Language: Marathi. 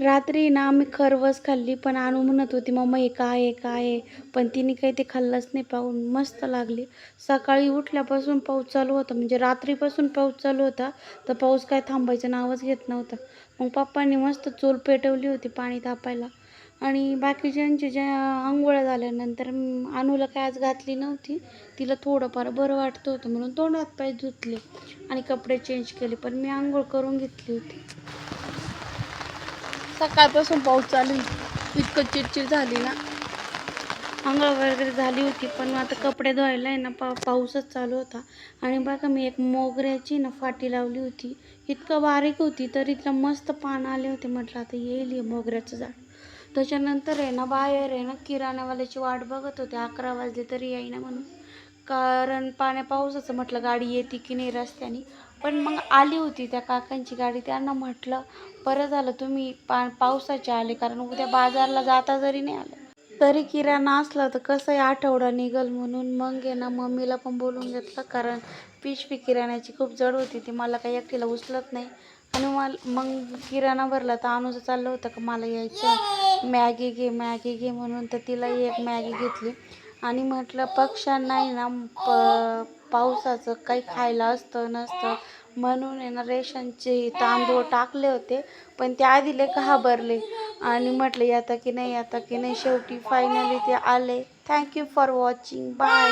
रात्री ना आम्ही खरवस खाल्ली, पण आणू म्हणत होती, "मम्मा हे काय आहे, काय आहे?" पण तिने काही ते खाल्लंच नाही. पाहून मस्त लागली. सकाळी उठल्यापासून पाऊस चालू होता, म्हणजे रात्रीपासून पाऊस चालू होता, तर पाऊस काय थांबायचं नावच घेत नव्हता. मग पप्पांनी मस्त चूल पेटवली होती पाणी तापायला आणि बाकीच्यांच्या ज्या अंघोळ्या झाल्यानंतर अनुला काय आज घातली नव्हती. तिला थोडंफार बरं वाटतं होतं म्हणून तोंड हात धुतले आणि कपडे चेंज केले, पण मी अंघोळ करून घेतली होती. सकाळपासून पाऊस चालू आहे, इतकं चिडचिड झाली ना. अंघोळ वगैरे झाली होती, पण आता कपडे धुवायला आहे ना पाऊसच चालू होता. आणि बघा मी एक मोगऱ्याची ना फाटी लावली होती, इतकं बारीक होती तरी तिला मस्त पान आले होते. म्हटलं आता येईल हे मोगऱ्याचं झाड. त्याच्यानंतर आहे ना बाहेर आहे ना किराणावाल्याची वाट बघत होते, 11 वाजले तरी येईना म्हणून. कारण पावसाचं म्हटलं गाडी येते की नाही रस्त्याने. पण मग आली होती त्या काकांची गाडी. त्यांना म्हटलं बरं झालं तुम्ही पावसाचे आले, कारण उद्या बाजारला जाता जरी नाही आलं तरी किराणा असला तर कसंही आठवडा निघल म्हणून. मग आहे ना मम्मीला पण बोलून घेतलं, कारण पिशवी किराण्याची खूप जड होती, ती मला काही एकटीला उचलत नाही. आणि मग किराणा भरला तर अनुचं चाललं होतं का मला यायचं मॅगी घे म्हणून. तर तिलाही एक मॅगी घेतली आणि म्हटलं पक्ष्यांनाही ना पावसाचं काही खायला असतं नसतं म्हणून आहे ना रेशनचे तांदूळ टाकले होते. पण ते आधी लय घाबरले आणि म्हटलं येतं की नाही शेवटी फायनली ते आले. Thank you for watching. बाय.